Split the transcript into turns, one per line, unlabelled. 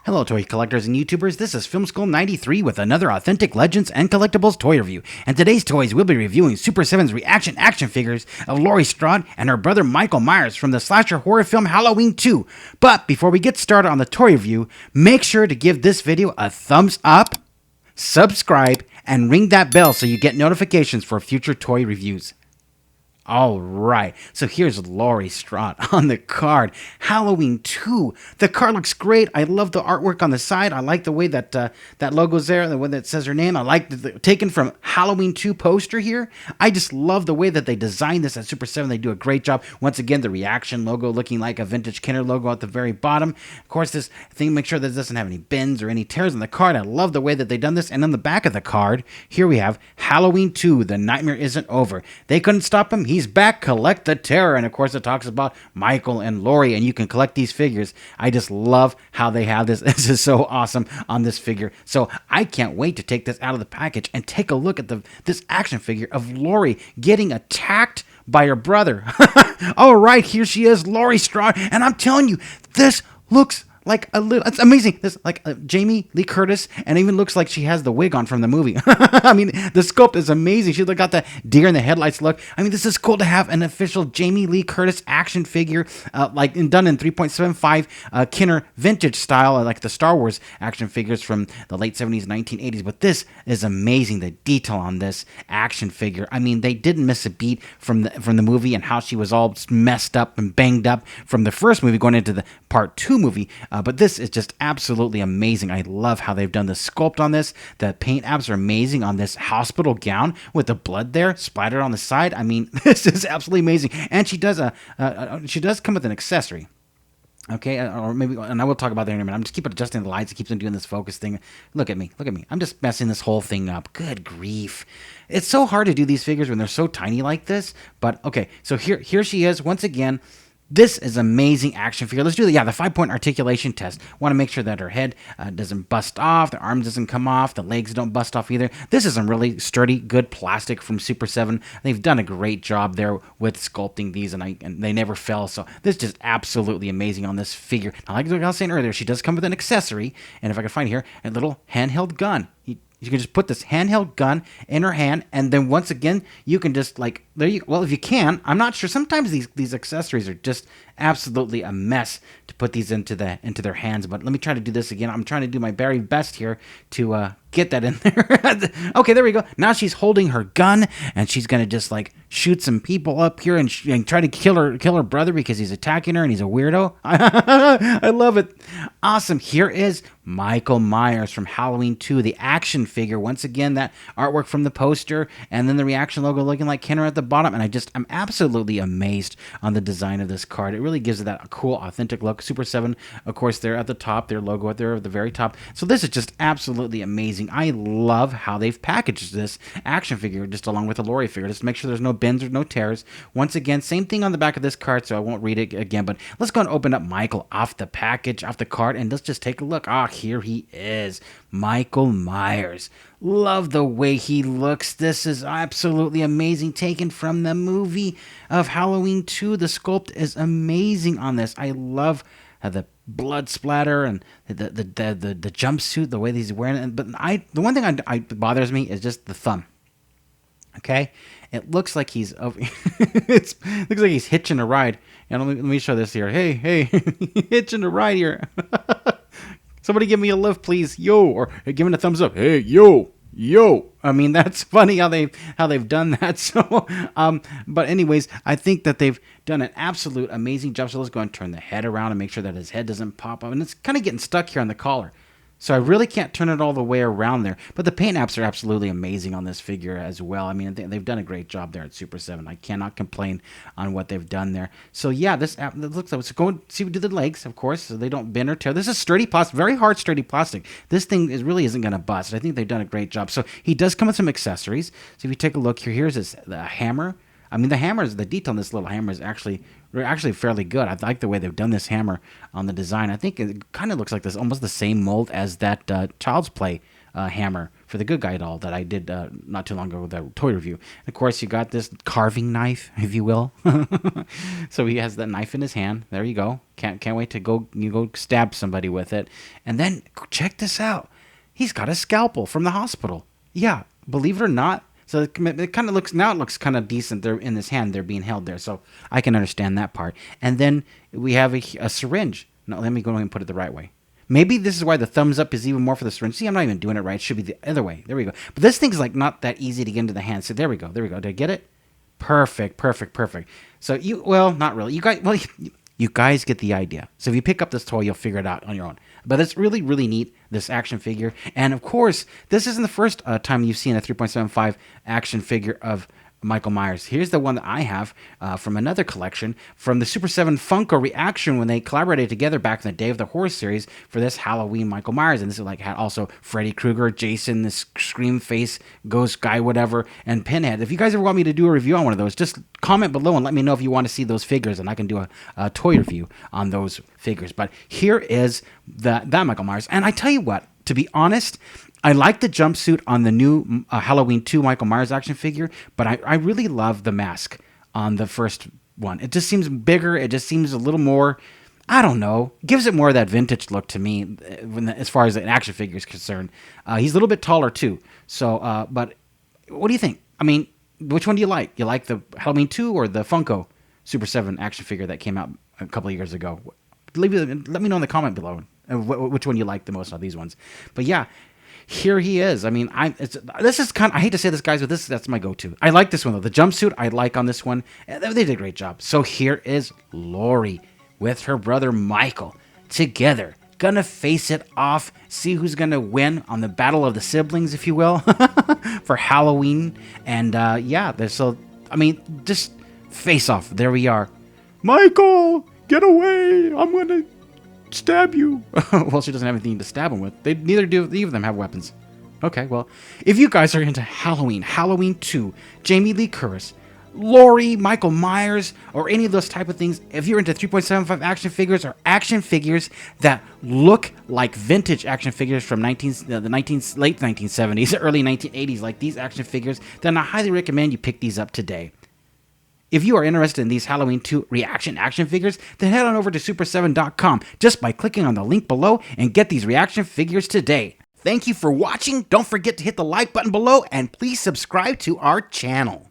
Hello toy collectors and YouTubers, this is Film School 93 with another authentic Legends and Collectibles toy review. And today's toys we'll be reviewing Super7's ReAction action figures of Laurie Strode and her brother Michael Myers from the slasher horror film Halloween 2. But before we get started on the toy review, make sure to give this video a thumbs up, subscribe, and ring that bell so you get notifications for future toy reviews. All right, so here's Laurie Strode on the card. Halloween 2. The card looks great. I love the artwork on the side. I like the way that that logo's there, the way that says her name. I like taken from Halloween 2 poster here. I just love the way that they designed this at Super7. They do a great job. Once again, the ReAction logo looking like a vintage Kenner logo at the very bottom. Of course, this thing, make sure that it doesn't have any bends or any tears on the card. I love the way that they've done this. And on the back of the card, here we have Halloween 2. The nightmare isn't over. They couldn't stop him. He's back. Collect the terror. And of course it talks about Michael and Laurie, and you can collect these figures. I just love how they have this. This is so awesome on this figure. So I can't wait to take this out of the package and take a look at this action figure of Laurie getting attacked by her brother. All right, here she is, Laurie Strode, and I'm telling you, this looks like a little, it's amazing. This like Jamie Lee Curtis, and even looks like she has the wig on from the movie. I mean, the sculpt is amazing. She's got the deer in the headlights look. I mean, this is cool to have an official Jamie Lee Curtis action figure, done in 3.75 Kenner vintage style, like the Star Wars action figures from the late 70s, 1980s. But this is amazing. The detail on this action figure. I mean, they didn't miss a beat from the movie and how she was all messed up and banged up from the first movie going into the part 2 movie. But this is just absolutely amazing. I love how they've done the sculpt on this. The paint apps are amazing on this hospital gown with the blood there splattered on the side. I mean, this is absolutely amazing. And she does come with an accessory. Okay, or maybe, and I will talk about that in a minute. I'm just keep adjusting the lights. It keeps on doing this focus thing. Look at me. I'm just messing this whole thing up. Good grief. It's so hard to do these figures when they're so tiny like this. But okay, so here she is once again. This is amazing action figure. Let's do the 5-point articulation test. Want to make sure that her head doesn't bust off, the arms doesn't come off, the legs don't bust off either. This is some really sturdy, good plastic from Super7. They've done a great job there with sculpting these, and they never fell. So this is just absolutely amazing on this figure. Now, like I was saying earlier, she does come with an accessory, and if I can find here, a little handheld gun. You can just put this handheld gun in her hand, and then once again, you can just well, if you can, I'm not sure. Sometimes these accessories are just absolutely a mess to put these into their hands. But let me try to do this again. I'm trying to do my very best here to get that in there. Okay, there we go. Now she's holding her gun, and she's gonna just shoot some people up here and try to kill her brother because he's attacking her and he's a weirdo. I love it. Awesome. Here is Michael Myers from Halloween 2, the action figure. Once again, that artwork from the poster, and then the ReAction logo looking like Kenner at the bottom. And I'm absolutely amazed on the design of this card. It really gives it that cool, authentic look. Super7, of course, they're at the top, their logo there at the very top. So this is just absolutely amazing. I love how they've packaged this action figure just along with the Laurie figure, just to make sure there's no bends or no tears. Once again, same thing on the back of this card, so I won't read it again, but let's go and open up Michael off the package, off the card, and let's just take a look. Here he is, Michael Myers. Love the way he looks. This is absolutely amazing, taken from the movie of Halloween 2. The sculpt is amazing on this. I love the blood splatter and the jumpsuit, the way he's wearing it. But the one thing that bothers me is just the thumb. Okay, it looks like he's it looks like he's hitching a ride. And let me show this here. Hey, hitching a ride here. Somebody give me a lift, please, yo, or give me a thumbs up. Hey, yo. I mean, that's funny how they've done that. So, but anyways, I think that they've done an absolute amazing job. So let's go and turn the head around and make sure that his head doesn't pop up. And it's kind of getting stuck here on the collar. So I really can't turn it all the way around there. But the paint apps are absolutely amazing on this figure as well. I mean, they've done a great job there at Super7. I cannot complain on what they've done there. So yeah, this app looks like, so go and see, we do the legs, of course, so they don't bend or tear. This is sturdy plastic, very hard sturdy plastic. This thing really isn't going to bust. I think they've done a great job. So he does come with some accessories. So if you take a look here, here's the hammer. I mean, the detail on this little hammer is actually fairly good. I like the way they've done this hammer on the design. I think it kind of looks like this, almost the same mold as that Child's Play hammer for the good guy doll that I did not too long ago with that toy review. And of course, you got this carving knife, if you will. So he has that knife in his hand. There you go. Can't wait to go stab somebody with it. And then check this out. He's got a scalpel from the hospital. Yeah, believe it or not. So it kind of looks kind of decent. They're in his hand. They're being held there. So I can understand that part. And then we have a syringe. Now, let me go and put it the right way. Maybe this is why the thumbs up is even more for the syringe. See, I'm not even doing it right. It should be the other way. There we go. But this thing's like not that easy to get into the hand. So there we go. Did I get it? Perfect. So not really. You guys get the idea. So if you pick up this toy, you'll figure it out on your own. But it's really, really neat, this action figure. And of course, this isn't the first time you've seen a 3.75 action figure of Michael Myers. Here's the one that I have from another collection from the Super7 Funko ReAction when they collaborated together back in the Day of the Horror series for this Halloween Michael Myers. And this is had also Freddy Krueger, Jason, this Scream Face, Ghost Guy, whatever, and Pinhead. If you guys ever want me to do a review on one of those, just comment below and let me know if you want to see those figures, and I can do a toy review on those figures. But here is that Michael Myers. And I tell you what, to be honest, I like the jumpsuit on the new Halloween 2 Michael Myers action figure, but I really love the mask on the first one. It just seems bigger. It just seems a little more, I don't know, gives it more of that vintage look to me as far as an action figure is concerned. He's a little bit taller too. So, but what do you think? I mean, which one do you like? You like the Halloween 2 or the Funko Super 7 action figure that came out a couple of years ago? Let me know in the comment below which one you like the most of these ones. But yeah, here he is. I mean, this is kind of, I hate to say this, guys, but that's my go-to. I like this one, though. The jumpsuit I like on this one. They did a great job. So here is Laurie with her brother Michael together. Gonna face it off. See who's gonna win on the battle of the siblings, if you will, for Halloween. And just face off. There we are. Michael, get away. I'm gonna stab you. Well, she doesn't have anything to stab him with. Neither do either of them have weapons. Okay, well, if you guys are into Halloween 2, Jamie Lee Curtis, Laurie, Michael Myers, or any of those type of things, if you're into 3.75 action figures or action figures that look like vintage action figures from late 1970s, early 1980s, like these action figures, then I highly recommend you pick these up today. If you are interested in these Halloween 2 ReAction action figures, then head on over to super7.com just by clicking on the link below and get these reaction figures today. Thank you for watching. Don't forget to hit the like button below and please subscribe to our channel.